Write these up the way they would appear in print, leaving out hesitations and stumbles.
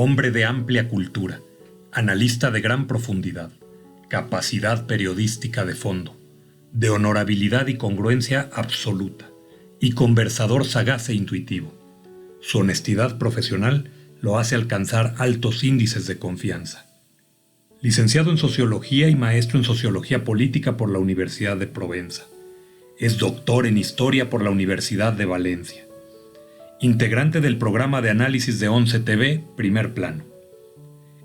Hombre de amplia cultura, analista de gran profundidad, capacidad periodística de fondo, de honorabilidad y congruencia absoluta, y conversador sagaz e intuitivo. Su honestidad profesional lo hace alcanzar altos índices de confianza. Licenciado en Sociología y maestro en Sociología Política por la Universidad de Provenza. Es doctor en Historia por la Universidad de Valencia. Integrante del programa de análisis de 11 TV, Primer Plano.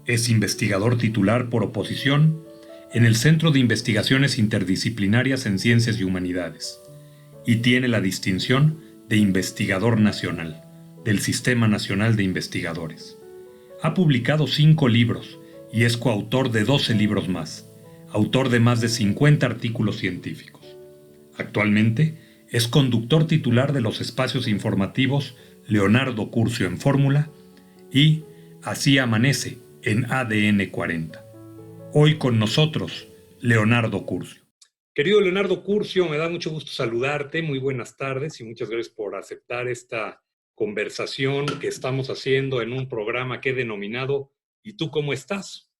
Es investigador titular por oposición en el Centro de Investigaciones Interdisciplinarias en Ciencias y Humanidades y tiene la distinción de Investigador Nacional del Sistema Nacional de Investigadores. Ha publicado 5 libros y es coautor de 12 libros más, autor de más de 50 artículos científicos. Actualmente es conductor titular de los espacios informativos Leonardo Curcio en Fórmula y Así Amanece en ADN 40. Hoy con nosotros, Leonardo Curcio. Querido Leonardo Curcio, me da mucho gusto saludarte, muy buenas tardes y muchas gracias por aceptar esta conversación que estamos haciendo en un programa que he denominado ¿Y tú cómo estás?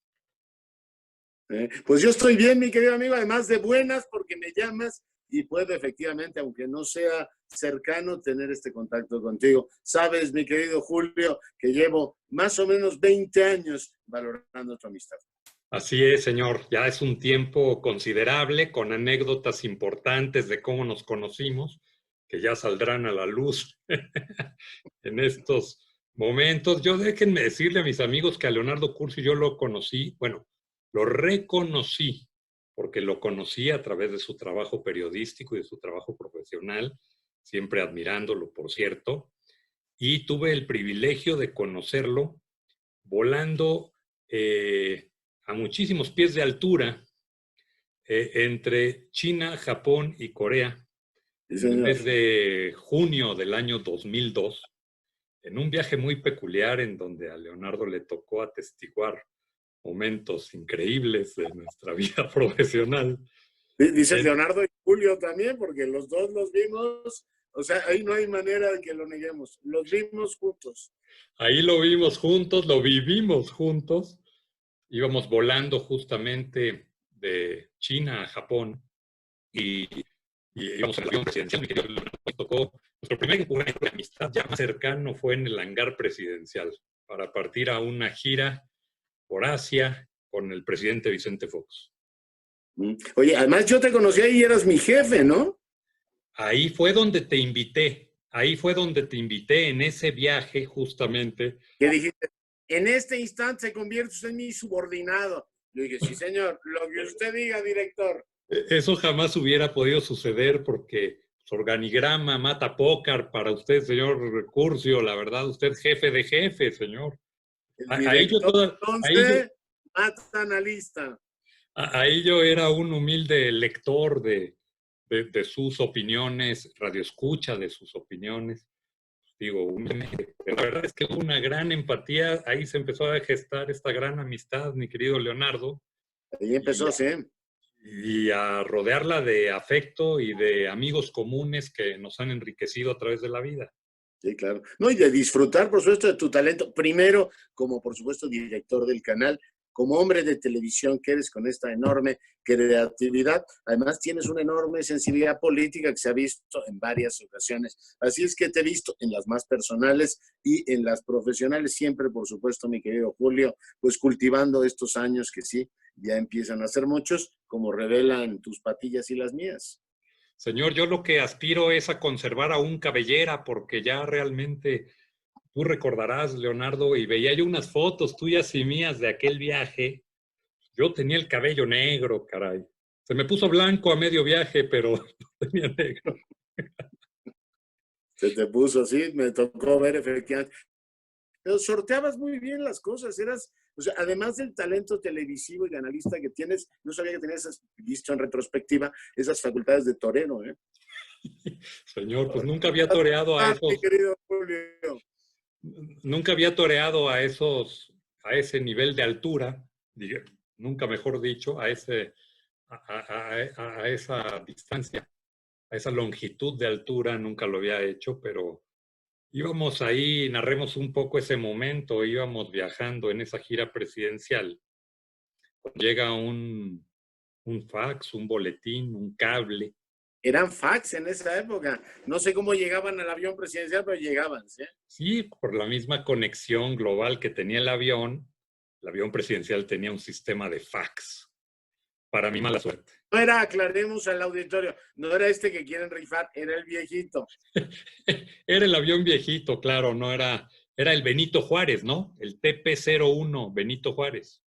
Pues yo estoy bien, mi querido amigo, además de buenas porque me llamas y puedo efectivamente, aunque no sea cercano, tener este contacto contigo. Sabes, mi querido Julio, que llevo más o menos 20 años valorando tu amistad. Así es, señor. Ya es un tiempo considerable, con anécdotas importantes de cómo nos conocimos, que ya saldrán a la luz en estos momentos. Déjenme decirle a mis amigos que a Leonardo Curcio yo lo conocí, bueno, lo reconocí, porque lo conocí a través de su trabajo periodístico y de su trabajo profesional, siempre admirándolo, por cierto, y tuve el privilegio de conocerlo volando a muchísimos pies de altura entre China, Japón y Corea, en el mes de junio del año 2002, en un viaje muy peculiar en donde a Leonardo le tocó atestiguar momentos increíbles de nuestra vida profesional. Dice Leonardo y Julio también, porque los dos los vimos, o sea, ahí no hay manera de que lo neguemos, los vimos juntos. Ahí lo vimos juntos, lo vivimos juntos, íbamos volando justamente de China a Japón y íbamos en el avión presidencial, mi querido Leonardo, nos tocó nuestro primer encuentro de amistad ya más cercano fue en el hangar presidencial para partir a una gira por Asia con el presidente Vicente Fox. Oye, además yo te conocí y eras mi jefe, ¿no? Ahí fue donde te invité, en ese viaje justamente. Que dijiste, en este instante se convierte usted en mi subordinado. Yo dije, sí señor, lo que usted diga, director. Eso jamás hubiera podido suceder porque su organigrama mata pócar para usted, señor Curcio, la verdad, usted es jefe de jefe, señor. Entonces, mata analista. Ahí yo era un humilde lector de sus opiniones, radioescucha de sus opiniones. Digo, la verdad es que hubo una gran empatía, ahí se empezó a gestar esta gran amistad, mi querido Leonardo. Ahí empezó, sí. Y a rodearla de afecto y de amigos comunes que nos han enriquecido a través de la vida. Sí, claro. No, y de disfrutar, por supuesto, de tu talento. Primero, como por supuesto, director del canal, como hombre de televisión que eres con esta enorme creatividad. Además, tienes una enorme sensibilidad política que se ha visto en varias ocasiones. Así es que te he visto en las más personales y en las profesionales, siempre, por supuesto, mi querido Julio, pues cultivando estos años que sí, ya empiezan a ser muchos, como revelan tus patillas y las mías. Señor, yo lo que aspiro es a conservar aún cabellera, porque ya realmente, tú recordarás, Leonardo, y veía yo unas fotos tuyas y mías de aquel viaje. Yo tenía el cabello negro, caray. Se me puso blanco a medio viaje, pero tenía negro. Se te puso así, me tocó ver efectivamente. Pero sorteabas muy bien las cosas, eras, o sea, además del talento televisivo y de analista que tienes, no sabía que tenías, visto en retrospectiva, esas facultades de torero, ¿eh? Señor, pues nunca había toreado a esos. Mi querido Julio. Nunca había toreado a ese nivel de altura, nunca mejor dicho, a esa distancia, a esa longitud de altura, nunca lo había hecho, pero Íbamos ahí, narremos un poco ese momento, íbamos viajando en esa gira presidencial. Llega un fax, un boletín, un cable. Eran fax en esa época. No sé cómo llegaban al avión presidencial, pero llegaban, ¿sí? Sí, por la misma conexión global que tenía el avión presidencial tenía un sistema de fax. Para mi mala suerte. No era, aclaremos al auditorio, no era este que quieren rifar, era el viejito. Era el avión viejito, claro, no era, era el Benito Juárez, ¿no? El TP-01 Benito Juárez.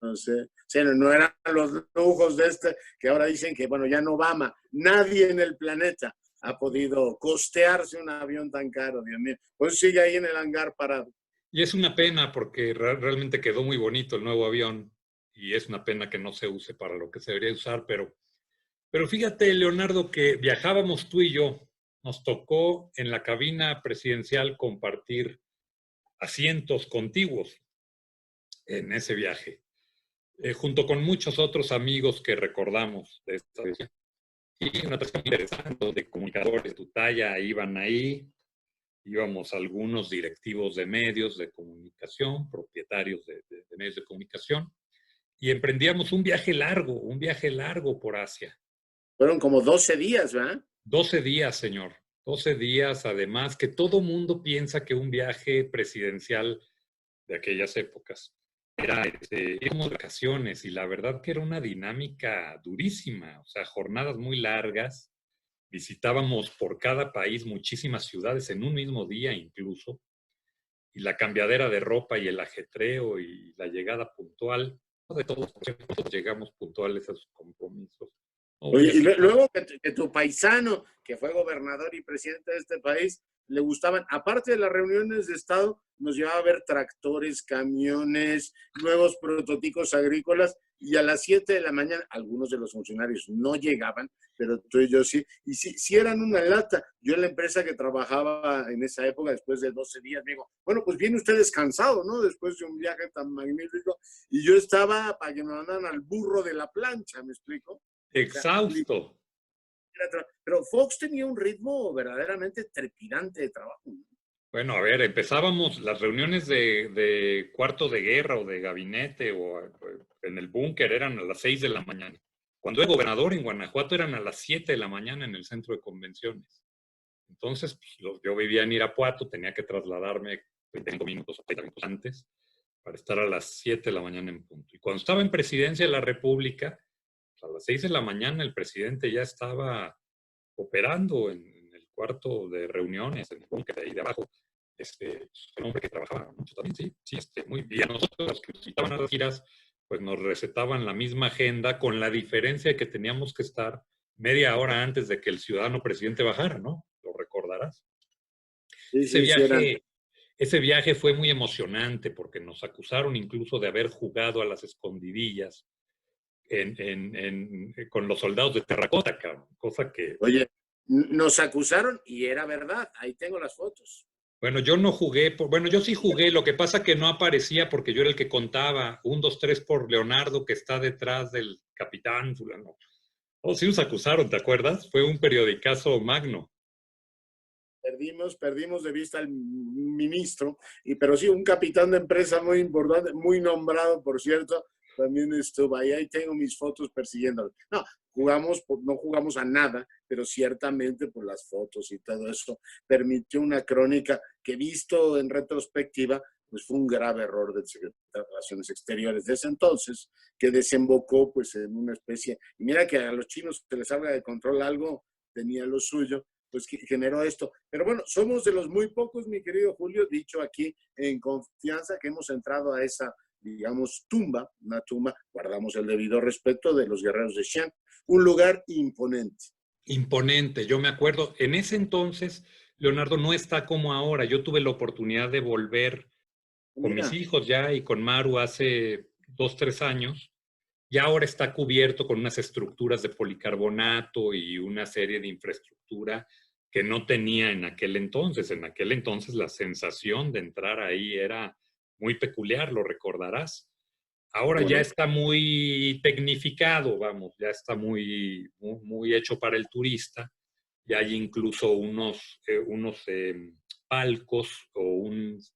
No sé, o sea, no eran los lujos de este, que ahora dicen que, bueno, ya no Obama, nadie en el planeta ha podido costearse un avión tan caro, Dios mío. Pues sigue ahí en el hangar parado. Y es una pena porque realmente quedó muy bonito el nuevo avión y es una pena que no se use para lo que se debería usar, pero fíjate, Leonardo, que viajábamos tú y yo, nos tocó en la cabina presidencial compartir asientos contiguos en ese viaje, junto con muchos otros amigos que recordamos de esta vez. Y una persona interesante de comunicadores de tu talla iban ahí, íbamos algunos directivos de medios de comunicación, propietarios de medios de comunicación, y emprendíamos un viaje largo por Asia. Fueron como 12 días, ¿verdad? 12 días, señor. 12 días, además, que todo mundo piensa que un viaje presidencial de aquellas épocas era, íbamos de vacaciones y la verdad que era una dinámica durísima, o sea, jornadas muy largas. Visitábamos por cada país muchísimas ciudades en un mismo día incluso, y la cambiadera de ropa y el ajetreo y la llegada puntual, de todos, por cierto, todos llegamos puntuales a sus compromisos. Oye, y luego que tu paisano, que fue gobernador y presidente de este país, le gustaban, aparte de las reuniones de Estado, nos llevaba a ver tractores, camiones, nuevos prototipos agrícolas, y a las 7 de la mañana, algunos de los funcionarios no llegaban, pero tú y yo sí, y sí eran una lata. Yo en la empresa que trabajaba en esa época, después de 12 días, me digo, bueno, pues viene usted descansado, ¿no? Después de un viaje tan magnífico, y yo estaba para que me mandaran al burro de la plancha, ¿me explico? O sea, exhausto. pero Fox tenía un ritmo verdaderamente trepidante de trabajo. Bueno, a ver, empezábamos las reuniones de cuarto de guerra o de gabinete o en el búnker eran a las 6 de la mañana. Cuando era gobernador en Guanajuato eran a las 7 de la mañana en el centro de convenciones. Entonces, pues, yo vivía en Irapuato, tenía que trasladarme 25 minutos o 30 minutos antes para estar a las 7 de la mañana en punto. Y cuando estaba en presidencia de la República, pues, a las 6 de la mañana el presidente ya estaba operando en el cuarto de reuniones, en el búnker de ahí de abajo. Un hombre que trabajaba mucho también, sí, muy bien. A nosotros, los que nos invitaban a las giras, pues nos recetaban la misma agenda, con la diferencia de que teníamos que estar media hora antes de que el ciudadano presidente bajara, ¿no? Lo recordarás. Sí, Ese sí, eran. viaje, ese viaje fue muy emocionante porque nos acusaron incluso de haber jugado a las escondidillas con los soldados de terracota, cosa que... Oye, nos acusaron y era verdad. Ahí tengo las fotos. Bueno, yo no jugué, bueno, yo sí jugué, lo que pasa que no aparecía porque yo era el que contaba, 1, 2, 3 por Leonardo que está detrás del capitán fulano. Oh, sí nos acusaron, ¿te acuerdas? Fue un periodicazo magno. Perdimos de vista al ministro, pero sí, un capitán de empresa muy importante, muy nombrado, por cierto, también estuvo ahí. Ahí tengo mis fotos persiguiéndolo. No, no jugamos a nada, pero ciertamente por las fotos y todo eso permitió una crónica que, visto en retrospectiva, pues fue un grave error del secretario de Relaciones Exteriores de ese entonces, que desembocó pues en una especie, y mira que a los chinos se les salga de control algo, tenía lo suyo, pues generó esto. Pero bueno, somos de los muy pocos, mi querido Julio, dicho aquí en confianza, que hemos entrado a esa, digamos, una tumba, guardamos el debido respeto de los guerreros de Xi'an, un lugar imponente. Imponente, yo me acuerdo, en ese entonces, Leonardo no está como ahora, yo tuve la oportunidad de volver con mis Mira, hijos ya y con Maru hace 2, 3 años, y ahora está cubierto con unas estructuras de policarbonato y una serie de infraestructura que no tenía en aquel entonces. En aquel entonces la sensación de entrar ahí era muy peculiar, lo recordarás. Ahora ya correcto. está muy tecnificado, vamos, ya está muy hecho para el turista. Ya hay incluso unos palcos o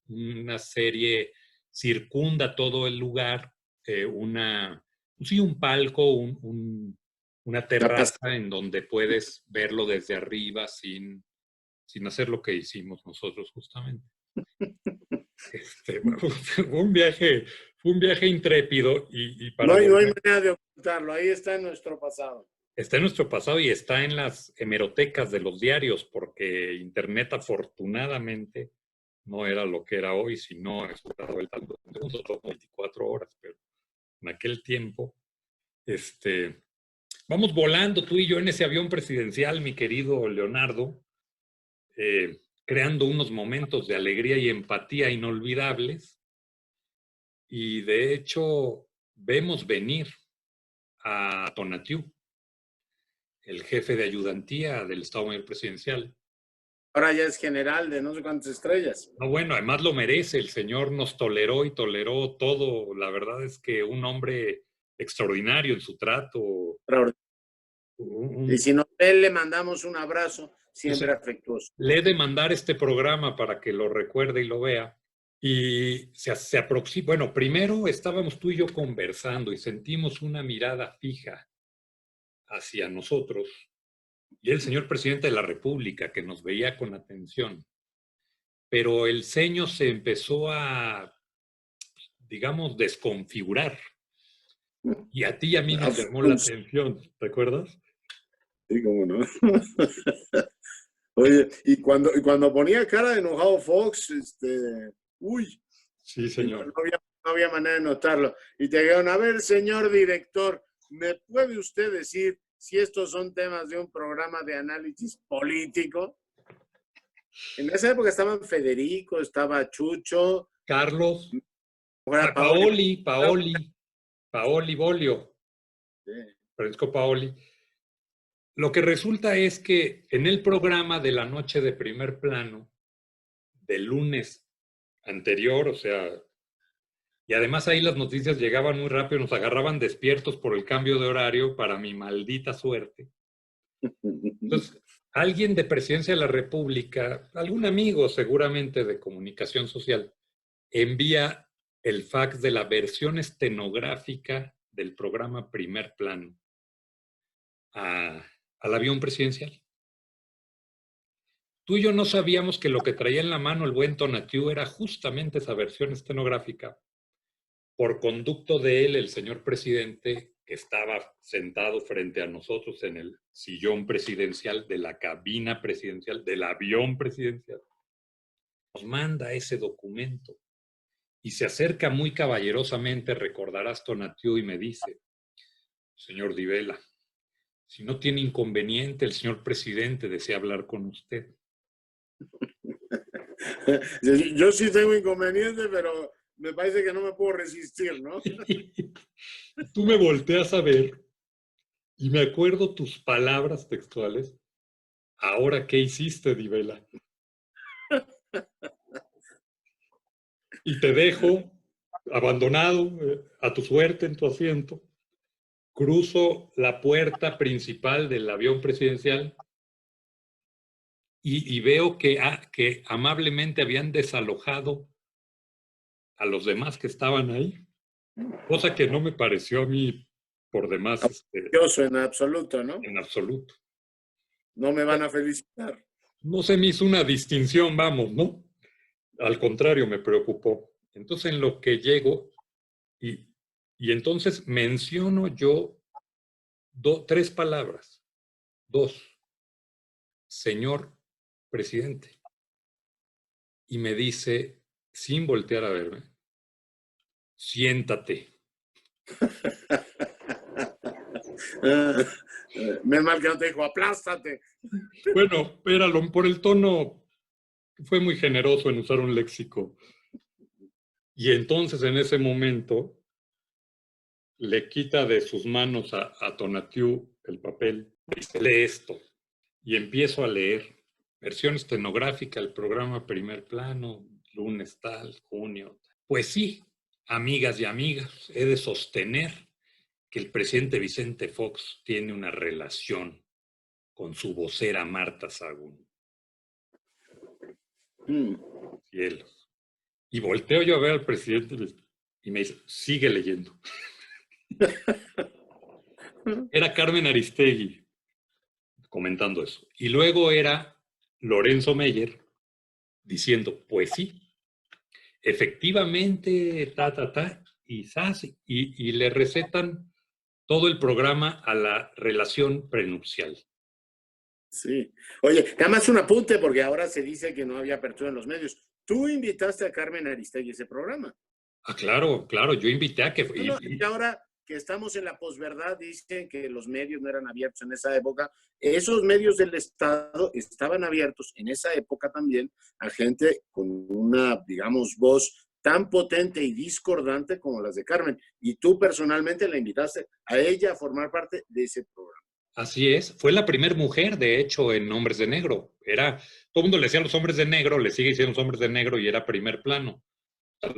una serie circunda todo el lugar, sí, un palco, una terraza en donde puedes verlo desde arriba sin hacer lo que hicimos nosotros justamente. Fue un viaje intrépido y para no hay manera de ocultarlo, ahí está en nuestro pasado. Está en nuestro pasado y está en las hemerotecas de los diarios, porque Internet afortunadamente no era lo que era hoy, sino explotado el tanto de 24 horas, pero en aquel tiempo, vamos volando tú y yo en ese avión presidencial, mi querido Leonardo, creando unos momentos de alegría y empatía inolvidables, y de hecho vemos venir a Tonatiuh, el jefe de ayudantía del Estado Mayor Presidencial. Ahora ya es general de no sé cuántas estrellas. No, bueno, además lo merece. El señor nos toleró y toleró todo. La verdad es que un hombre extraordinario en su trato. Y si no, le mandamos un abrazo siempre afectuoso. Le he de mandar este programa para que lo recuerde y lo vea. Y se aproxima. Bueno, primero estábamos tú y yo conversando y sentimos una mirada fija hacia nosotros. Y el señor presidente de la República, que nos veía con atención. Pero el ceño se empezó a, digamos, desconfigurar. Y a ti y a mí nos llamó la atención, ¿te acuerdas? Sí, cómo no. Oye, y cuando ponía cara de enojado Fox, uy. Sí, señor. No había manera de notarlo. Y te dijeron, a ver, señor director, ¿me puede usted decir si estos son temas de un programa de análisis político? En esa época estaban Federico, estaba Chucho. Carlos. Paoli Bolio. Sí. Francisco Paoli. Lo que resulta es que en el programa de la noche de primer plano, del lunes anterior, o sea, y además ahí las noticias llegaban muy rápido, nos agarraban despiertos por el cambio de horario, para mi maldita suerte. Entonces, alguien de Presidencia de la República, algún amigo seguramente de comunicación social, envía el fax de la versión estenográfica del programa Primer Plano al avión presidencial. Tú y yo no sabíamos que lo que traía en la mano el buen Tonatiuh era justamente esa versión estenográfica. Por conducto de él, el señor presidente, que estaba sentado frente a nosotros en el sillón presidencial de la cabina presidencial, del avión presidencial, nos manda ese documento y se acerca muy caballerosamente, recordarás, Tonatiuh, y me dice: señor Di Vela, si no tiene inconveniente, el señor presidente desea hablar con usted. Yo sí tengo inconveniente, pero me parece que no me puedo resistir, ¿no? Tú me volteas a ver y me acuerdo tus palabras textuales. ¿Ahora qué hiciste, Di Vela? Y te dejo abandonado a tu suerte en tu asiento. Cruzo la puerta principal del avión presidencial y veo que amablemente habían desalojado a los demás que estaban ahí, cosa que no me pareció a mí por demás. En absoluto, ¿no? En absoluto. No me van a felicitar. No se me hizo una distinción, vamos, ¿no? Al contrario, me preocupó. Entonces, en lo que llego, y entonces menciono yo tres palabras. Dos. Señor presidente. Y me dice, sin voltear a verme, siéntate. Menos mal que no te dijo, aplástate. Bueno, por el tono, fue muy generoso en usar un léxico. Y entonces, en ese momento, le quita de sus manos a Tonatiuh el papel. Dice, lee esto. Y empiezo a leer. Versión estenográfica, el programa Primer Plano, lunes tal, junio. Pues sí, amigas y amigas, he de sostener que el presidente Vicente Fox tiene una relación con su vocera Marta Sahagún. Mm. Cielos. Y volteo yo a ver al presidente y me dice, sigue leyendo. Era Carmen Aristegui comentando eso. Y luego era Lorenzo Meyer diciendo, pues sí, efectivamente, y zas, y le recetan todo el programa a la relación prenupcial. Sí. Oye, nada más un apunte, porque ahora se dice que no había apertura en los medios. Tú invitaste a Carmen Aristegui a ese programa. Ah, claro, claro, yo invité a que... No, no, y ahora que estamos en la posverdad, dicen que los medios no eran abiertos en esa época. Esos medios del Estado estaban abiertos en esa época también a gente con una, digamos, voz tan potente y discordante como las de Carmen. Y tú personalmente la invitaste a ella a formar parte de ese programa. Así es, fue la primera mujer, de hecho, en Hombres de Negro. Era, todo el mundo le decía los hombres de negro, le sigue diciendo los hombres de negro y era primer plano. Las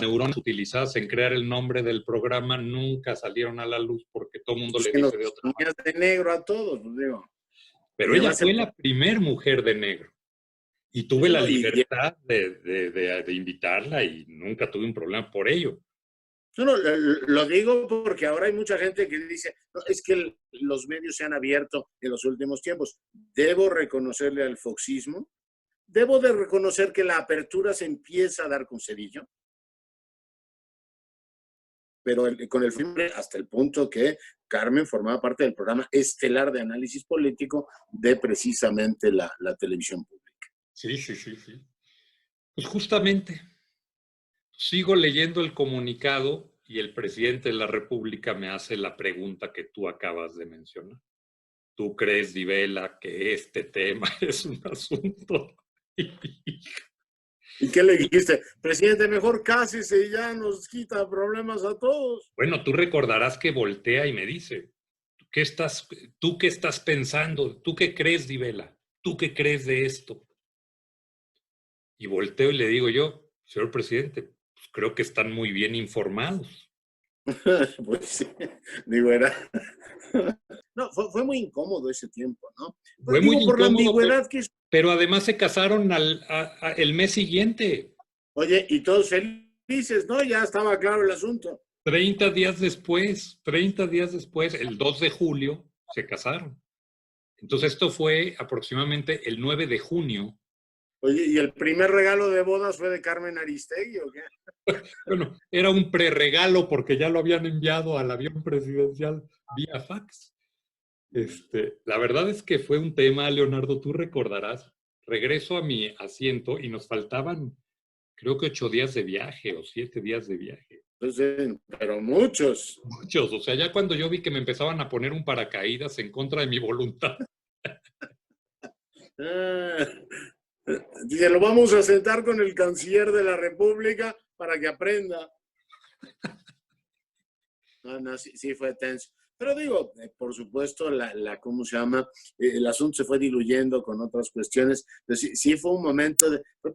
neuronas utilizadas en crear el nombre del programa nunca salieron a la luz porque todo el mundo le dice de otra manera. De negro a todos, pues digo. Pero ella fue la primer mujer de negro. Y tuve la libertad de invitarla y nunca tuve un problema por ello. No, lo digo porque ahora hay mucha gente que dice, no, es que los medios se han abierto en los últimos tiempos. Debo reconocerle al foxismo, debo de reconocer que la apertura se empieza a dar con Cedillo, pero con el fin hasta el punto que Carmen formaba parte del programa estelar de análisis político de precisamente la televisión pública. Sí. Pues justamente, sigo leyendo el comunicado y el presidente de la República me hace la pregunta que tú acabas de mencionar. ¿Tú crees, Di Vela, que este tema es un asunto? ¿Y qué le dijiste? Presidente, mejor cásese y ya nos quita problemas a todos. Bueno, tú recordarás que voltea y me dice, ¿tú qué estás pensando? ¿Tú qué crees, Di Vela? ¿Tú qué crees de esto? Y volteo y le digo yo, señor presidente, pues creo que están muy bien informados. Pues sí, digo, era... No, fue muy incómodo ese tiempo, ¿no? Fue muy por la incómodo, ambigüedad que... pero además se casaron el mes siguiente. Oye, y todos felices, ¿no? Ya estaba claro el asunto. 30 días después, el 2 de julio, se casaron. Entonces esto fue aproximadamente el 9 de junio. Oye, ¿y el primer regalo de bodas fue de Carmen Aristegui o qué? Bueno, era un preregalo porque ya lo habían enviado al avión presidencial vía fax. La verdad es que fue un tema, Leonardo, tú recordarás. Regreso a mi asiento y nos faltaban, creo que 8 días de viaje o 7 días de viaje. Entonces, pero muchos. Muchos, o sea, ya cuando yo vi que me empezaban a poner un paracaídas en contra de mi voluntad. Dice, lo vamos a sentar con el canciller de la República para que aprenda. No, sí fue tenso. Pero digo, por supuesto, ¿cómo se llama? El asunto se fue diluyendo con otras cuestiones. Sí fue un momento,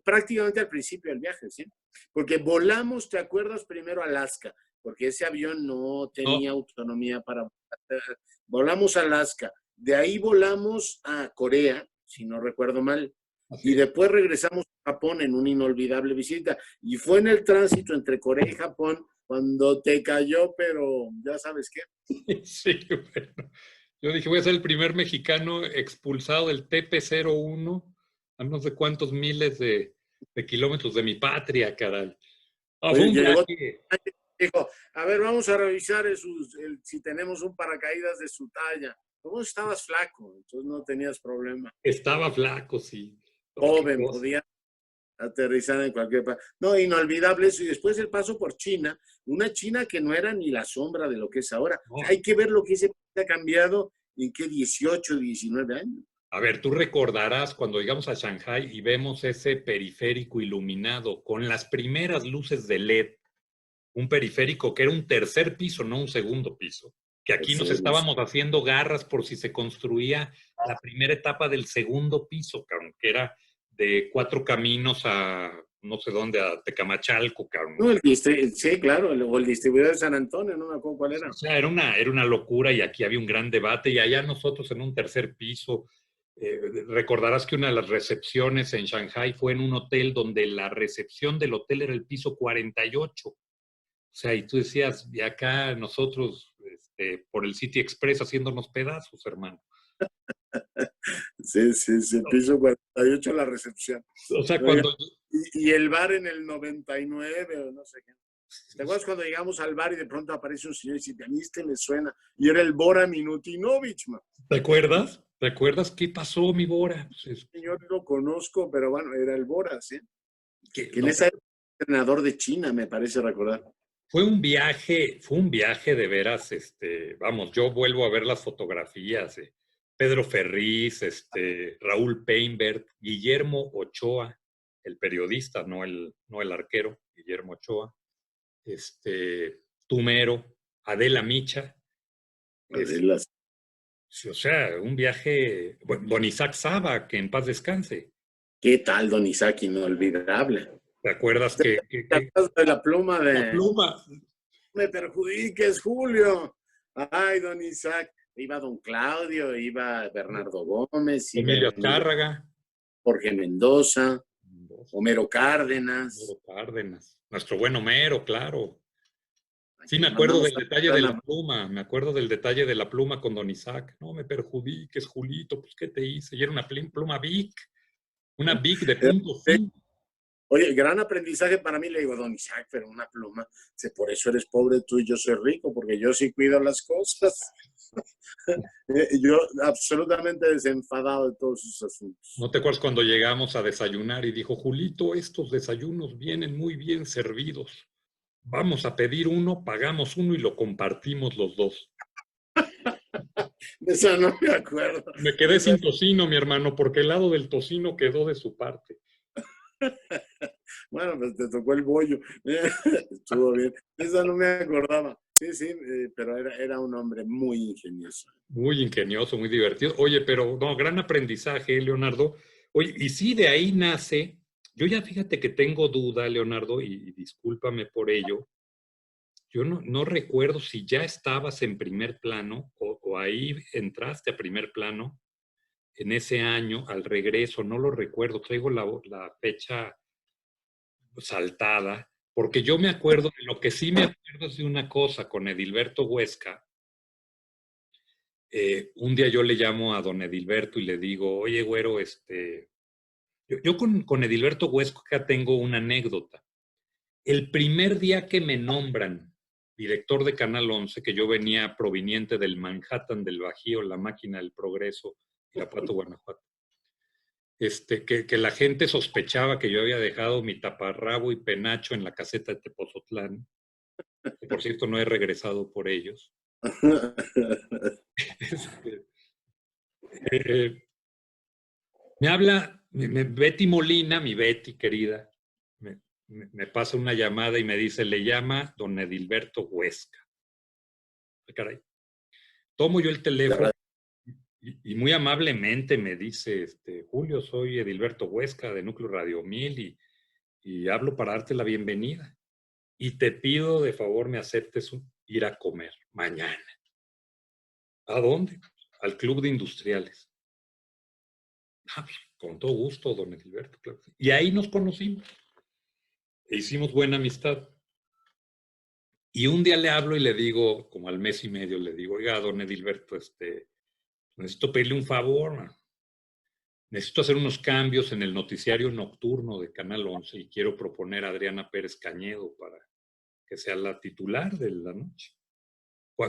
prácticamente al principio del viaje, ¿sí? Porque volamos, ¿te acuerdas? Primero a Alaska, porque ese avión no tenía autonomía para... Volamos a Alaska. De ahí volamos a Corea, si no recuerdo mal. Y después regresamos a Japón en una inolvidable visita. Y fue en el tránsito entre Corea y Japón cuando te cayó, pero ya sabes qué. Sí, bueno. Yo dije, voy a ser el primer mexicano expulsado del TP-01 a no sé cuántos miles de kilómetros de mi patria, caray. Dijo, a ver, vamos a revisar si tenemos un paracaídas de su talla. ¿Cómo estabas flaco? Entonces no tenías problema. Estaba flaco, sí. Joven, podía aterrizar en cualquier parte. No, inolvidable eso. Y después el paso por China, una China que no era ni la sombra de lo que es ahora. No. Hay que ver lo que ha cambiado en qué 18, 19 años. A ver, tú recordarás cuando llegamos a Shanghái y vemos ese periférico iluminado con las primeras luces de LED, un periférico que era un tercer piso, no un segundo piso, que aquí nos estábamos haciendo garras por si se construía la primera etapa del segundo piso, cabrón, que era de 4 caminos a no sé dónde, a Tecamachalco, cabrón. No, sí, claro, o el distribuidor de San Antonio, no me acuerdo cuál era. O sea, era una locura y aquí había un gran debate y allá nosotros en un tercer piso Recordarás que una de las recepciones en Shanghái fue en un hotel donde la recepción del hotel era el piso 48. O sea, y tú decías, y acá nosotros por el City Express haciéndonos pedazos, hermano. Sí, sí, sí, piso 48 la recepción. O sea, cuando... Y el bar en el 99 o no sé qué. ¿Te acuerdas cuando llegamos al bar y de pronto aparece un señor y dice, a mí me suena? Y era el Bora Milutinovic, man. ¿Te acuerdas? ¿Te acuerdas qué pasó, mi Bora? Pues, señor lo conozco, pero bueno, era el Bora, ¿sí? Que no, en esa época era entrenador de China, me parece recordar. Fue un viaje de veras, vamos, yo vuelvo a ver las fotografías, Pedro Ferriz, Raúl Peinbert, Guillermo Ochoa, el periodista, no el arquero, Guillermo Ochoa, Tumero, Adela Micha, o sea, un viaje, bueno, don Isaac Saba, que en paz descanse. ¿Qué tal, don Isaac? Inolvidable. ¿Te acuerdas que de la pluma de... La pluma. Me perjudiques, Julio. Ay, don Isaac. Iba don Claudio, iba Bernardo Gómez, Emilio Azcárraga, Jorge Mendoza, Homero Cárdenas. Nuestro buen Homero, claro. Sí, me acuerdo del detalle de la pluma, me acuerdo del detalle de la pluma con don Isaac. No me perjudiques, Julito, pues ¿qué te hice? Y era una pluma Bic, una Bic de punto fin. Oye, gran aprendizaje para mí, le digo, don Isaac, pero una pluma, por eso eres pobre tú y yo soy rico, porque yo sí cuido las cosas. Yo absolutamente desenfadado de todos esos asuntos. ¿No te acuerdas cuando llegamos a desayunar y dijo, Julito, estos desayunos vienen muy bien servidos? Vamos a pedir uno, pagamos uno y lo compartimos los dos. De eso no me acuerdo. Me quedé sin tocino, mi hermano, porque el lado del tocino quedó de su parte. Bueno, pues te tocó el bollo. Estuvo bien. Eso no me acordaba. Sí, sí, pero era un hombre muy ingenioso. Muy ingenioso, muy divertido. Oye, pero no, gran aprendizaje, Leonardo. Oye, y sí, de ahí nace. Yo ya fíjate que tengo duda, Leonardo, y discúlpame por ello. Yo no recuerdo si ya estabas en primer plano o ahí entraste a primer plano en ese año, al regreso, no lo recuerdo. Traigo la fecha saltada, porque yo me acuerdo de lo que sí me acuerdo es de una cosa con Edilberto Huesca. Un día yo le llamo a don Edilberto y le digo, oye, güero, yo con Edilberto Huesca tengo una anécdota. El primer día que me nombran director de Canal 11, que yo venía proveniente del Manhattan, del Bajío, la máquina del progreso, Irapuato, Guanajuato, que la gente sospechaba que yo había dejado mi taparrabo y penacho en la caseta de Tepozotlán, que por cierto no he regresado por ellos. Me habla Betty Molina, mi Betty querida, me pasa una llamada y me dice, le llama don Edilberto Huesca. Caray. Tomo yo el teléfono y muy amablemente me dice, Julio, soy Edilberto Huesca de Núcleo Radio 1000 y hablo para darte la bienvenida. Y te pido de favor me aceptes ir a comer mañana. ¿A dónde? Al Club de Industriales. Ah, pues, con todo gusto, don Edilberto. Claro. Y ahí nos conocimos. E hicimos buena amistad. Y un día le hablo y le digo, como al mes y medio, le digo, oiga, don Edilberto, necesito pedirle un favor, man. Necesito hacer unos cambios en el noticiario nocturno de Canal 11 y quiero proponer a Adriana Pérez Cañedo para que sea la titular de la noche.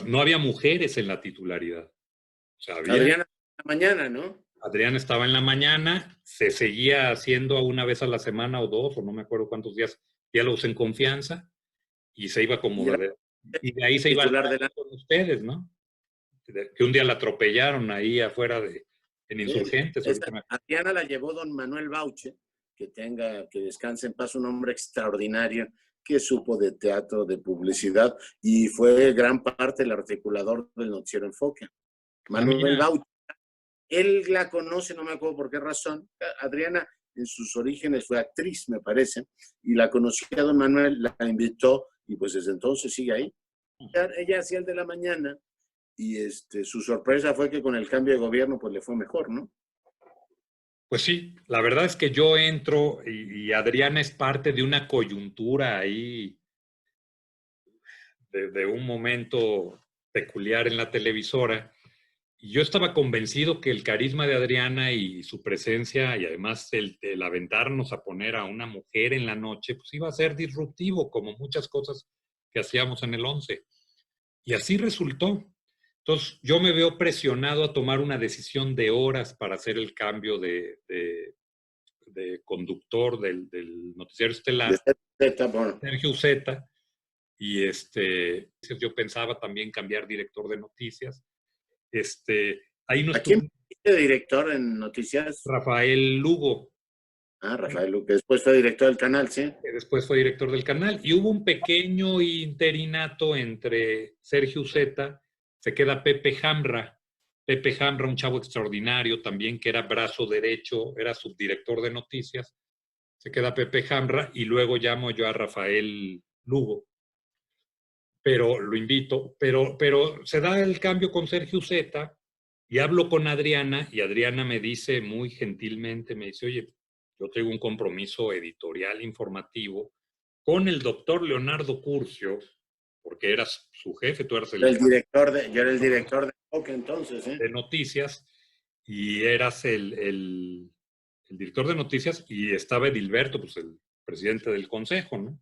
No había mujeres en la titularidad. O sea, Adriana en la mañana, ¿no? Adriana estaba en la mañana, se seguía haciendo una vez a la semana o dos, o no me acuerdo cuántos días, diálogos en confianza, y se iba como y de ahí se iba con ustedes, ¿no? Que un día la atropellaron ahí afuera en Insurgentes. Adriana la llevó don Manuel Bauche, que descanse en paz, un hombre extraordinario que supo de teatro, de publicidad, y fue gran parte el articulador del noticiero Enfoque. Manuel Bauche. Él la conoce, no me acuerdo por qué razón. Adriana en sus orígenes fue actriz, me parece, y la conocía don Manuel, la invitó, y pues desde entonces sigue ahí. Ella hacía el de la mañana, y su sorpresa fue que con el cambio de gobierno pues le fue mejor, ¿no? Pues sí, la verdad es que yo entro y Adriana es parte de una coyuntura ahí, de un momento peculiar en la televisora. Y yo estaba convencido que el carisma de Adriana y su presencia, y además el aventarnos a poner a una mujer en la noche, pues iba a ser disruptivo, como muchas cosas que hacíamos en el 11. Y así resultó. Entonces, yo me veo presionado a tomar una decisión de horas para hacer el cambio de conductor del noticiero De estelar, Z, bueno, Sergio Zeta, y yo pensaba también cambiar director de noticias. Ahí no ¿a quién estuvo fue director en noticias? Rafael Lugo, Ah, Rafael Luque, después fue director del canal, sí. que después fue director del canal, y hubo un pequeño interinato entre Sergio Zeta, se queda Pepe Hamra, un chavo extraordinario también, que era brazo derecho, era subdirector de noticias, se queda Pepe Hamra, y luego llamo yo a Rafael Lugo, pero lo invito, pero se da el cambio con Sergio Zeta, y hablo con Adriana, y Adriana me dice muy gentilmente, me dice, oye, yo tengo un compromiso editorial informativo con el doctor Leonardo Curcio, porque eras su jefe, tú eras Yo era el director de Fox entonces, ¿eh? de noticias, y eras el director de noticias, y estaba Edilberto, pues el presidente del consejo, ¿no?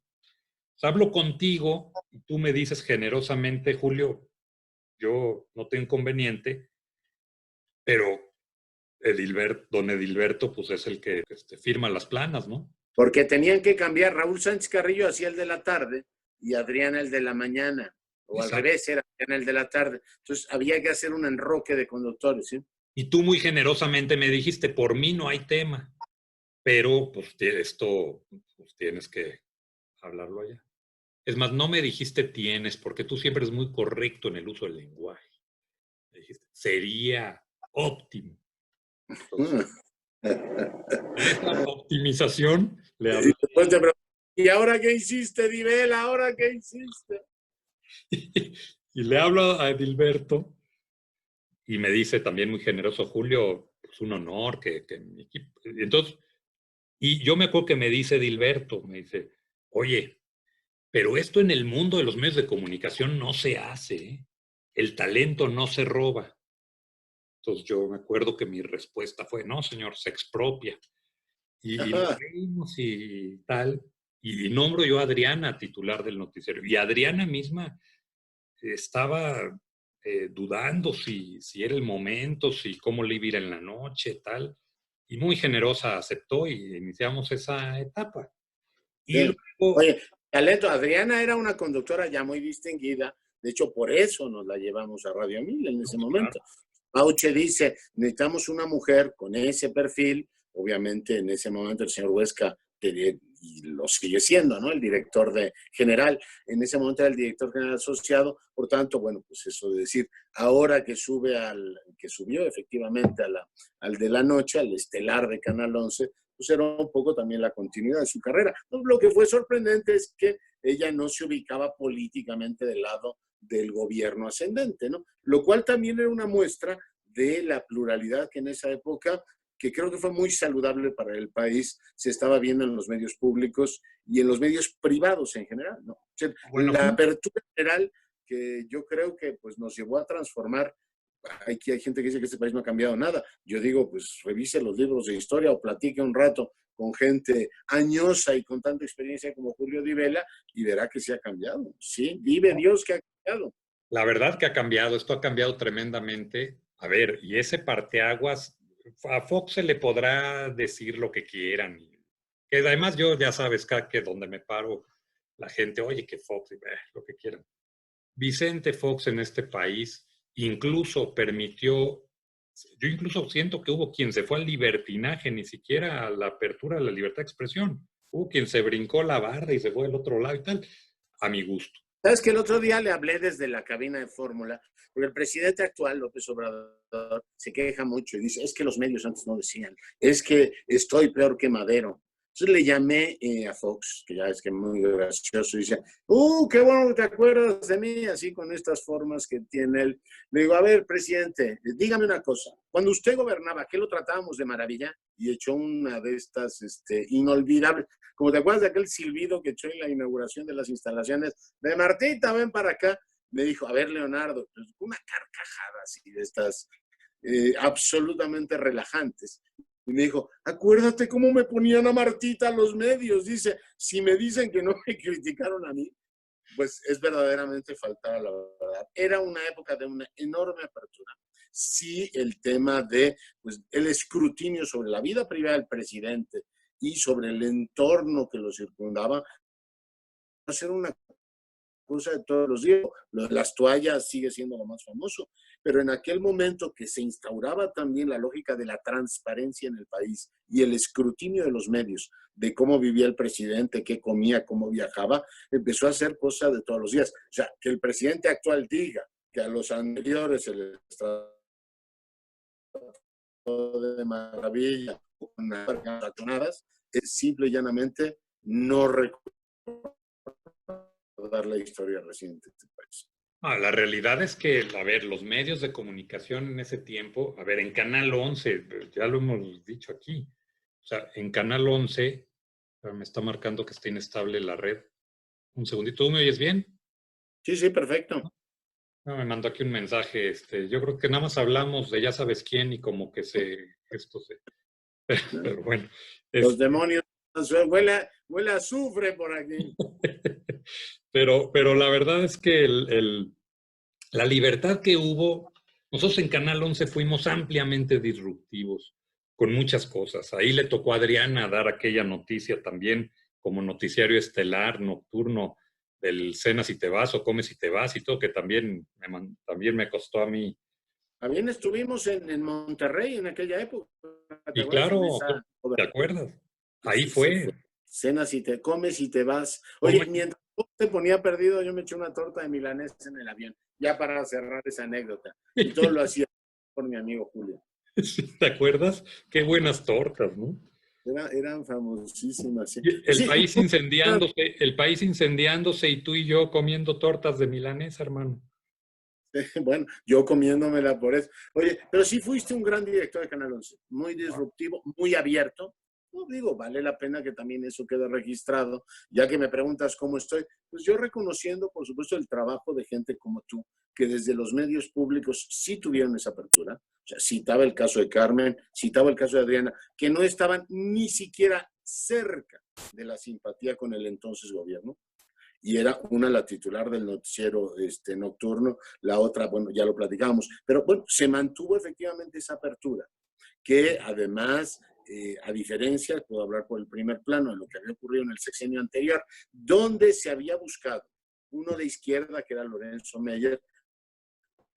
Hablo contigo y tú me dices generosamente, Julio, yo no tengo inconveniente, pero don Edilberto, pues es el que firma las planas, ¿no? Porque tenían que cambiar, Raúl Sánchez Carrillo hacía el de la tarde y Adriana el de la mañana, o al Exacto. revés, era Adriana el de la tarde. Entonces había que hacer un enroque de conductores, ¿sí? Y tú muy generosamente me dijiste, por mí no hay tema, pero pues esto pues, tienes que hablarlo allá. Es más, no me dijiste tienes, porque tú siempre eres muy correcto en el uso del lenguaje. Me dijiste, sería óptimo. Entonces, en esta optimización le Y hablé después te pregunto, ¿y ahora qué hiciste, Divel? ¿Ahora qué hiciste? y le hablo a Edilberto y me dice también muy generoso, Julio, pues un honor que mi equipo. Entonces, y yo me acuerdo que me dice Edilberto, me dice, oye, pero esto en el mundo de los medios de comunicación no se hace, ¿eh? El talento no se roba. Entonces yo me acuerdo que mi respuesta fue, no, señor, se expropia. Y nos reímos y tal. Y nombro yo a Adriana, titular del noticiero. Y Adriana misma estaba dudando si era el momento, si cómo le iba a ir en la noche, tal. Y muy generosa aceptó y iniciamos esa etapa. Y Sí. luego, Oye, talento, Adriana era una conductora ya muy distinguida, de hecho por eso nos la llevamos a Radio 1000 en ese claro, momento. Auche dice, necesitamos una mujer con ese perfil, obviamente en ese momento el señor Huesca, y lo sigue siendo, ¿no? El director general, en ese momento era el director general asociado, por tanto, bueno, pues eso de decir, ahora que que subió efectivamente al de la noche, al estelar de Canal 11, pues era un poco también la continuidad de su carrera. Lo que fue sorprendente es que ella no se ubicaba políticamente del lado del gobierno ascendente, ¿no? Lo cual también era una muestra de la pluralidad que en esa época, que creo que fue muy saludable para el país, se estaba viendo en los medios públicos y en los medios privados en general, ¿no? O sea, bueno, la apertura general que yo creo que pues, nos llevó a transformar. Hay gente que dice que este país no ha cambiado nada. Yo digo, pues revise los libros de historia o platique un rato con gente añosa y con tanta experiencia como Julio Di Vela y verá que se ha cambiado. Sí, vive Dios que ha cambiado. la verdad que ha cambiado, esto ha cambiado tremendamente. A ver, y ese parteaguas, a Fox se le podrá decir lo que quieran. Que además yo ya sabes, que donde me paro, la gente, oye, que Fox, lo que quieran. Vicente Fox en este país incluso permitió, yo incluso siento que hubo quien se fue al libertinaje, ni siquiera a la apertura de la libertad de expresión. Hubo quien se brincó la barra y se fue al otro lado y tal, a mi gusto. ¿Sabes que el otro día le hablé desde la cabina de fórmula? Porque el presidente actual, López Obrador, se queja mucho y dice, es que los medios antes no decían, es que estoy peor que Madero. Entonces le llamé a Fox, que ya es que es muy gracioso, y dice, qué bueno que te acuerdas de mí, así con estas formas que tiene él. Le digo, a ver, presidente, dígame una cosa, cuando usted gobernaba, ¿qué lo tratábamos de maravilla? Y echó una de estas inolvidables, como te acuerdas de aquel silbido que echó en la inauguración de las instalaciones, de Martita, ven para acá. Me dijo, a ver, Leonardo, pues, una carcajada así de estas absolutamente relajantes. Y me dijo, acuérdate cómo me ponían a Martita los medios. Dice, si me dicen que no me criticaron a mí, pues es verdaderamente faltar a la verdad. Era una época de una enorme apertura. Sí, el tema de pues, el escrutinio sobre la vida privada del presidente y sobre el entorno que lo circundaba, va a ser una cosa de todos los días. Lo de las toallas sigue siendo lo más famoso, pero en aquel momento que se instauraba también la lógica de la transparencia en el país y el escrutinio de los medios, de cómo vivía el presidente, qué comía, cómo viajaba, empezó a ser cosa de todos los días. O sea, que el presidente actual diga que a los anteriores se les trató de maravilla con tachonadas, es simple y llanamente no recordar la historia reciente de este país. La realidad es que, a ver, los medios de comunicación en ese tiempo, a ver, en Canal 11, ya lo hemos dicho aquí, o sea, en Canal 11, me está marcando que está inestable la red. Un segundito, ¿tú me oyes bien? Sí, sí, perfecto. No, me mandó aquí un mensaje, yo creo que nada más hablamos de ya sabes quién y como que esto se, pero bueno. Los demonios, huele a azufre por aquí. Pero la verdad es que la libertad que hubo, nosotros en Canal 11 fuimos ampliamente disruptivos con muchas cosas. Ahí le tocó a Adriana dar aquella noticia también como noticiario estelar, nocturno, del cenas y te vas o comes y te vas y todo, que también me costó a mí. También estuvimos en Monterrey en aquella época. ¿Te Y acuerdas? En claro, esa ¿te acuerdas? Ahí sí, fue. cenas y te comes y te vas. ¿Cómo? Oye, mientras te ponía perdido, yo me eché una torta de milanesa en el avión, ya para cerrar esa anécdota. Y todo lo hacía por mi amigo Julio. ¿Te acuerdas? Qué buenas tortas, ¿no? Eran famosísimas. Sí, El sí, el país incendiándose y tú y yo comiendo tortas de milanesa, hermano. bueno, yo comiéndomela por eso. Oye, pero sí fuiste un gran director de Canal 11, muy disruptivo, muy abierto. No digo, vale la pena que también eso quede registrado. Ya que me preguntas cómo estoy, pues yo reconociendo, por supuesto, el trabajo de gente como tú, que desde los medios públicos sí tuvieron esa apertura. O sea, citaba el caso de Carmen, citaba el caso de Adriana, que no estaban ni siquiera cerca de la simpatía con el entonces gobierno, y era una la titular del noticiero nocturno, la otra, bueno, ya lo platicamos, pero bueno, se mantuvo efectivamente esa apertura, que además, a diferencia, puedo hablar por el primer plano de lo que había ocurrido en el sexenio anterior, donde se había buscado uno de izquierda, que era Lorenzo Meyer,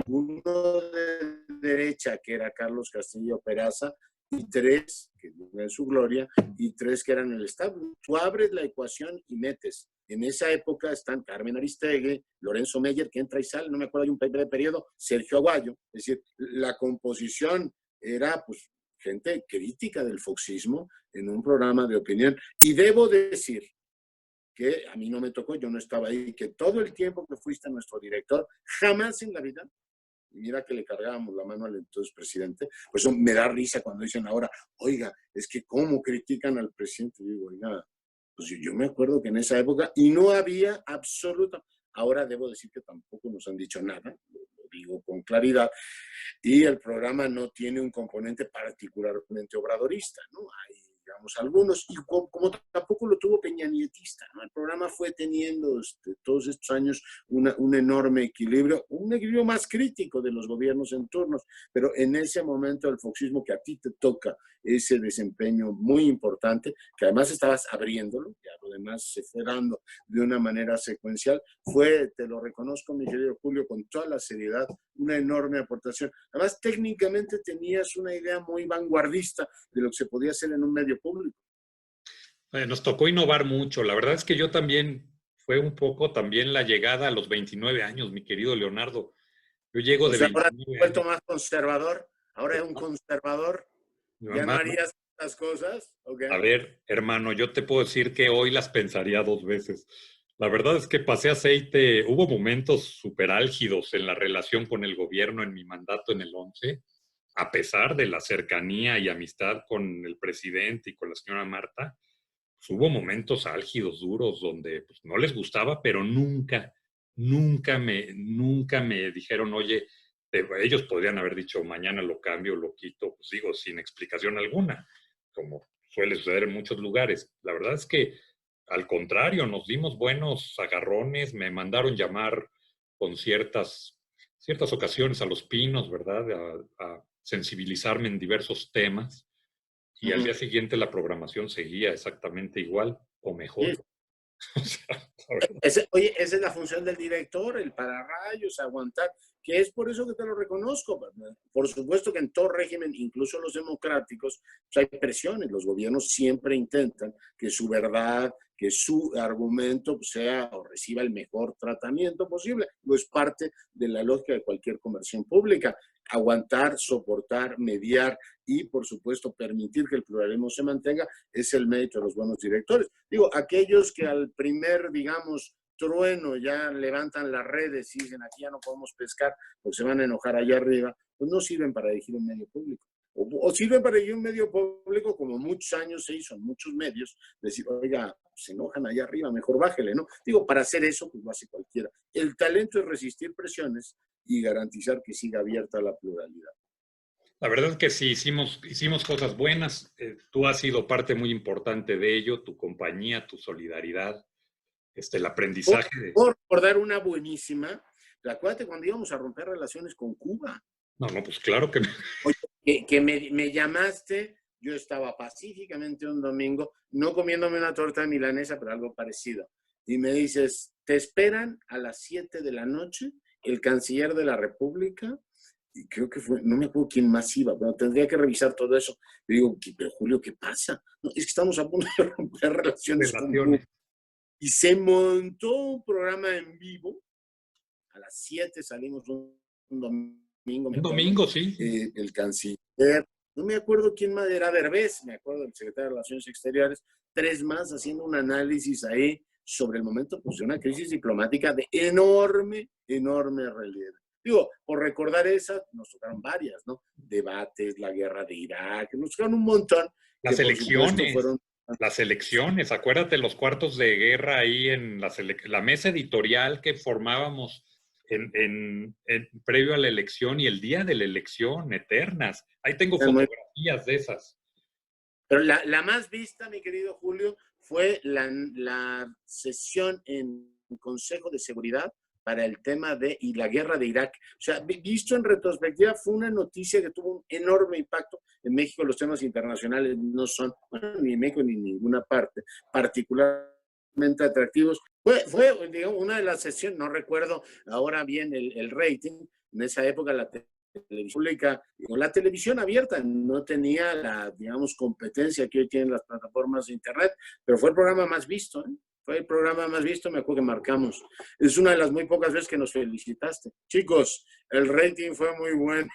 uno de derecha, que era Carlos Castillo Peraza, y tres, que en su gloria, y tres que eran el Estado. Tú abres la ecuación y metes. En esa época están Carmen Aristegui, Lorenzo Meyer, que entra y sale, no me acuerdo, hay un breve periodo, Sergio Aguayo. Es decir, la composición era, pues, gente crítica del foxismo en un programa de opinión. Y debo decir que a mí no me tocó, yo no estaba ahí, que todo el tiempo que fuiste nuestro director, jamás en la vida, y mira que le cargábamos la mano al entonces presidente, pues eso me da risa cuando dicen ahora, oiga, es que cómo critican al presidente. Y digo, oiga, pues yo me acuerdo que en esa época, y no había absoluta, ahora debo decir que tampoco nos han dicho nada, lo digo con claridad, y el programa no tiene un componente particularmente obradorista, ¿no? Hay, digamos, algunos, y como tampoco lo tuvo Peña Nietista, ¿no? El programa fue teniendo todos estos años un enorme equilibrio, un equilibrio más crítico de los gobiernos en turnos, pero en ese momento el foxismo que a ti te toca ese desempeño muy importante, que además estabas abriéndolo, ya lo demás se fue dando de una manera secuencial, fue, te lo reconozco, mi querido Julio, con toda la seriedad, una enorme aportación. Además, técnicamente tenías una idea muy vanguardista de lo que se podía hacer en un medio público. Nos tocó innovar mucho. La verdad es que yo también, fue un poco también la llegada a los 29 años, mi querido Leonardo. Yo llego O de sea, ahora te has 29 vuelto años. más conservador, ahora es un conservador, ya no Más, harías las cosas, ¿ok? A ver, hermano, yo te puedo decir que hoy las pensaría dos veces. La verdad es que pasé aceite, hubo momentos súper álgidos en la relación con el gobierno en mi mandato en el 11, a pesar de la cercanía y amistad con el presidente y con la señora Marta, pues hubo momentos álgidos, duros, donde pues, no les gustaba, pero nunca me dijeron, oye, ellos podrían haber dicho, mañana lo cambio, lo quito, pues digo, sin explicación alguna, como suele suceder en muchos lugares. La verdad es que, al contrario, nos dimos buenos agarrones, me mandaron llamar con ciertas ocasiones a Los Pinos, ¿verdad? A sensibilizarme en diversos temas. Y al día Ujú. siguiente la programación seguía exactamente igual o mejor. Sí. O sea, la verdad. Oye, esa es la función del director, el pararrayos, aguantar, que es por eso que te lo reconozco. Por supuesto que en todo régimen, incluso los democráticos, pues hay presiones. Los gobiernos siempre intentan que su verdad, que su argumento sea o reciba el mejor tratamiento posible. No es parte de la lógica de cualquier conversión pública. Aguantar, soportar, mediar y, por supuesto, permitir que el pluralismo se mantenga es el mérito de los buenos directores. Digo, aquellos que al primer, digamos, trueno ya levantan las redes y dicen aquí ya no podemos pescar porque se van a enojar allá arriba, pues no sirven para dirigir un medio público. O sirven para dirigir un medio público como muchos años se hizo en muchos medios, decir, oiga, se enojan allá arriba, mejor bájele, ¿no? Digo, para hacer eso, pues lo hace cualquiera. El talento es resistir presiones y garantizar que siga abierta la pluralidad. La verdad es que sí, hicimos cosas buenas. Tú has sido parte muy importante de ello, tu compañía, tu solidaridad, el aprendizaje de... Por recordar una buenísima, acuérdate cuando íbamos a romper relaciones con Cuba. No, no, pues claro que... Oye, que me llamaste, yo estaba pacíficamente un domingo, no comiéndome una torta de milanesa, pero algo parecido. Y me dices, te esperan a las 7 de la noche el canciller de la República, y creo que fue, no me acuerdo quién más iba, pero tendría que revisar todo eso. Y digo, pero Julio, ¿qué pasa? No, es que estamos a punto de romper relaciones con Cuba. Relaciones. Y se montó un programa en vivo, a las 7 salimos un domingo, me Un acuerdo, domingo, sí, sí. el canciller, no me acuerdo quién más era, Derbez, me acuerdo del secretario de Relaciones Exteriores, tres más haciendo un análisis ahí sobre el momento pues, de una crisis diplomática de enorme relieve. Digo, por recordar esa, nos tocaron varias, ¿no? Debates, la guerra de Irak, nos tocaron un montón que Las por supuesto elecciones, fueron... las elecciones, acuérdate los cuartos de guerra ahí en la mesa editorial que formábamos previo a la elección y el día de la elección, eternas. Ahí tengo fotografías de esas. Pero la más vista, mi querido Julio, fue la sesión en Consejo de Seguridad para el tema de y la guerra de Irak. O sea, visto en retrospectiva, fue una noticia que tuvo un enorme impacto. En México los temas internacionales no son, bueno, ni en México ni en ninguna parte, particularmente atractivos. Fue digamos, una de las sesiones, no recuerdo ahora bien el rating, en esa época la televisión pública, la televisión abierta no tenía la, digamos, competencia que hoy tienen las plataformas de internet, pero fue el programa más visto, ¿eh? Fue el programa más visto, me acuerdo que marcamos. Es una de las muy pocas veces que nos felicitaste. Chicos, el rating fue muy bueno.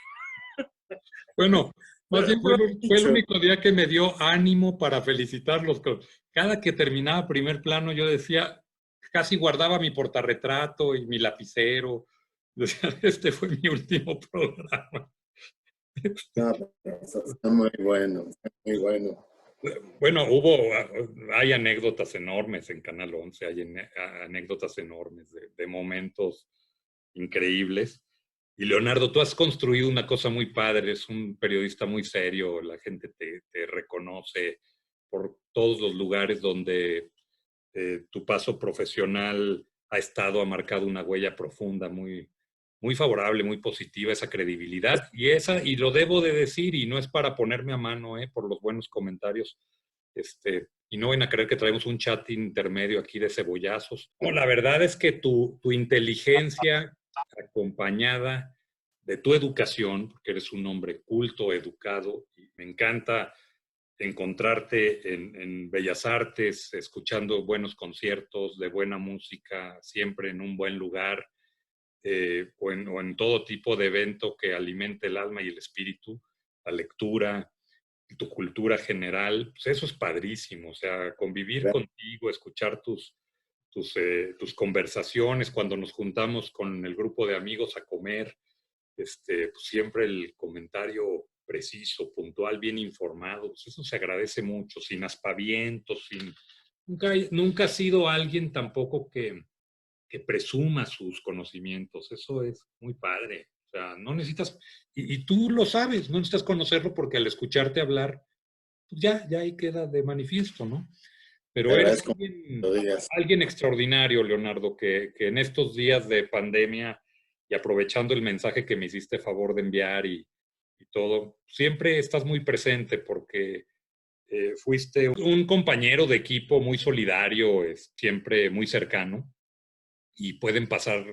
Bueno, más bien Fue fue el dicho. único día que me dio ánimo para felicitarlos. Cada que terminaba primer plano, yo decía, casi guardaba mi portarretrato y mi lapicero. Decía, este fue mi último programa. No, está muy bueno, muy bueno. Bueno, hay anécdotas enormes en Canal 11, hay anécdotas enormes de momentos increíbles. Y Leonardo, tú has construido una cosa muy padre, eres un periodista muy serio, la gente te reconoce por todos los lugares donde tu paso profesional ha marcado una huella profunda, muy favorable, muy positiva, esa credibilidad. Y lo debo de decir, y no es para ponerme a mano, por los buenos comentarios, y no van a creer que traemos un chat intermedio aquí de cebollazos. No, la verdad es que tu inteligencia acompañada de tu educación, porque eres un hombre culto, educado, y me encanta encontrarte en Bellas Artes, escuchando buenos conciertos de buena música, siempre en un buen lugar, o en todo tipo de evento que alimente el alma y el espíritu, la lectura, tu cultura general, pues eso es padrísimo. O sea, convivir contigo, escuchar tus conversaciones cuando nos juntamos con el grupo de amigos a comer, pues siempre el comentario preciso, puntual, bien informado, pues eso se agradece mucho, sin aspavientos, nunca ha sido alguien tampoco que presuma sus conocimientos. Eso es muy padre. O sea, no necesitas, y tú lo sabes, no necesitas conocerlo porque al escucharte hablar, pues ya ahí queda de manifiesto, ¿no? Te Pero eres agradezco que lo digas. alguien extraordinario, Leonardo, que en estos días de pandemia y aprovechando el mensaje que me hiciste favor de enviar y todo, siempre estás muy presente porque fuiste un compañero de equipo muy solidario, siempre muy cercano, y pueden pasar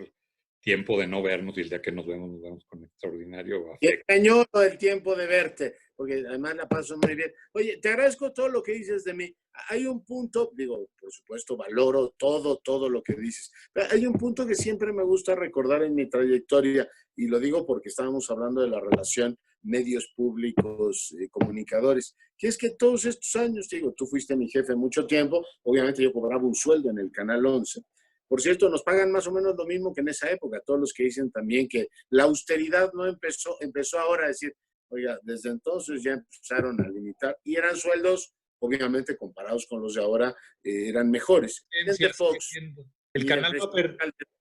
tiempo de no vernos y el día que nos vemos con extraordinario Y afecto. extraño el tiempo de verte, porque además la paso muy bien. Oye, te agradezco todo lo que dices de mí. Hay un punto, digo, por supuesto, valoro todo lo que dices, pero hay un punto que siempre me gusta recordar en mi trayectoria, y lo digo porque estábamos hablando de la relación medios públicos, comunicadores, que es que todos estos años, digo, tú fuiste mi jefe mucho tiempo, obviamente yo cobraba un sueldo en el Canal 11. Por cierto, nos pagan más o menos lo mismo que en esa época. Todos los que dicen también que la austeridad no empezó ahora a decir, oiga, desde entonces ya empezaron a limitar y eran sueldos, obviamente comparados con los de ahora, eran mejores. De Fox, El ni de canal va a Presidente Calderón,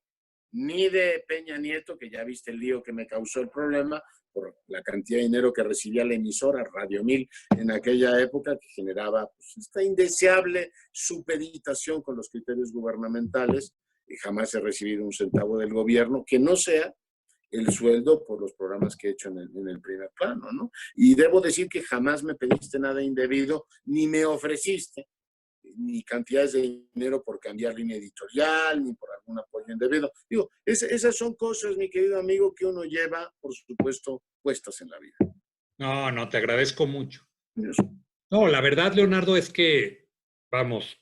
ni de Peña Nieto, que ya viste el lío que me causó el problema por la cantidad de dinero que recibía la emisora Radio 1000 en aquella época, que generaba pues, esta indeseable supeditación con los criterios gubernamentales, y jamás he recibido un centavo del gobierno que no sea el sueldo por los programas que he hecho en el primer plano, ¿no? Y debo decir que jamás me pediste nada indebido, ni me ofreciste ni cantidades de dinero por cambiar línea editorial, ni por algún apoyo indebido. Digo, esas son cosas, mi querido amigo, que uno lleva, por supuesto, puestas en la vida. No, te agradezco mucho. No, la verdad, Leonardo, es que, vamos,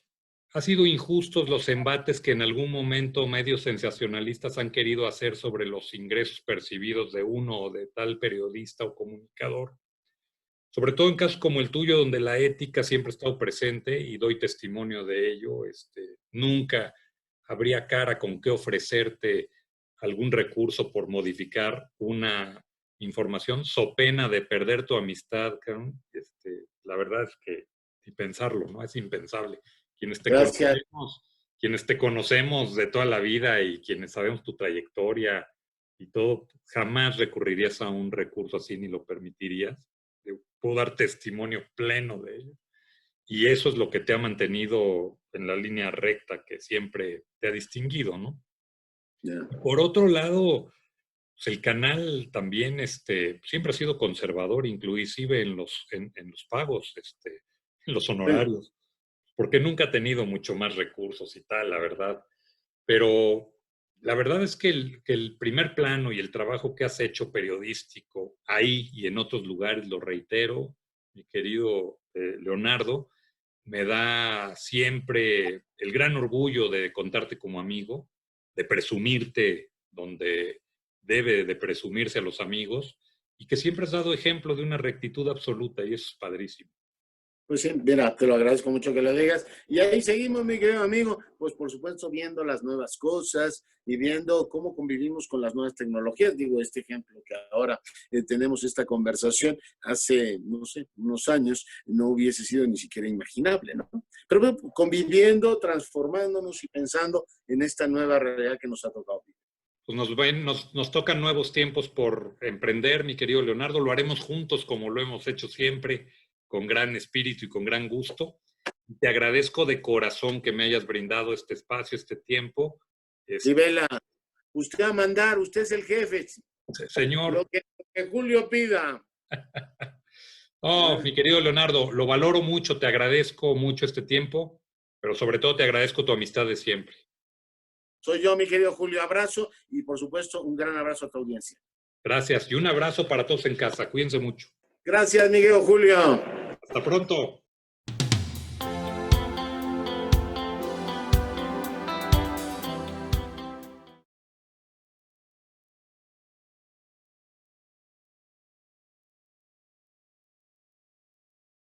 ha sido injustos los embates que en algún momento medios sensacionalistas han querido hacer sobre los ingresos percibidos de uno o de tal periodista o comunicador. Sobre todo en casos como el tuyo, donde la ética siempre ha estado presente y doy testimonio de ello. Nunca habría cara con qué ofrecerte algún recurso por modificar una información, so pena de perder tu amistad, cabrón. La verdad es que, y pensarlo, ¿no? Es impensable. Gracias. Quienes te conocemos de toda la vida y quienes sabemos tu trayectoria y todo, jamás recurrirías a un recurso así ni lo permitirías. Puedo dar testimonio pleno de ello. Y eso es lo que te ha mantenido en la línea recta que siempre te ha distinguido, ¿no? Yeah. Por otro lado, pues el canal también siempre ha sido conservador, inclusive en los pagos, en los honorarios, porque nunca ha tenido mucho más recursos y tal, la verdad. Pero la verdad es que el primer plano y el trabajo que has hecho periodístico ahí y en otros lugares, lo reitero, mi querido Leonardo, me da siempre el gran orgullo de contarte como amigo, de presumirte donde debe de presumirse a los amigos y que siempre has dado ejemplo de una rectitud absoluta y eso es padrísimo. Pues sí, mira, te lo agradezco mucho que lo digas. Y ahí seguimos, mi querido amigo, pues por supuesto viendo las nuevas cosas y viendo cómo convivimos con las nuevas tecnologías. Digo, este ejemplo que ahora tenemos esta conversación, hace, no sé, unos años no hubiese sido ni siquiera imaginable, ¿no? Pero bueno, conviviendo, transformándonos y pensando en esta nueva realidad que nos ha tocado vivir. Pues nos tocan nuevos tiempos por emprender, mi querido Leonardo. Lo haremos juntos como lo hemos hecho siempre, con gran espíritu y con gran gusto. Te agradezco de corazón que me hayas brindado este espacio, este tiempo. Y Vela, usted a mandar, usted es el jefe. Señor. Lo que Julio pida. Oh, mi querido Leonardo, lo valoro mucho, te agradezco mucho este tiempo, pero sobre todo te agradezco tu amistad de siempre. Soy yo, mi querido Julio, abrazo y por supuesto un gran abrazo a tu audiencia. Gracias y un abrazo para todos en casa, cuídense mucho. Gracias, mi querido Julio. Hasta pronto.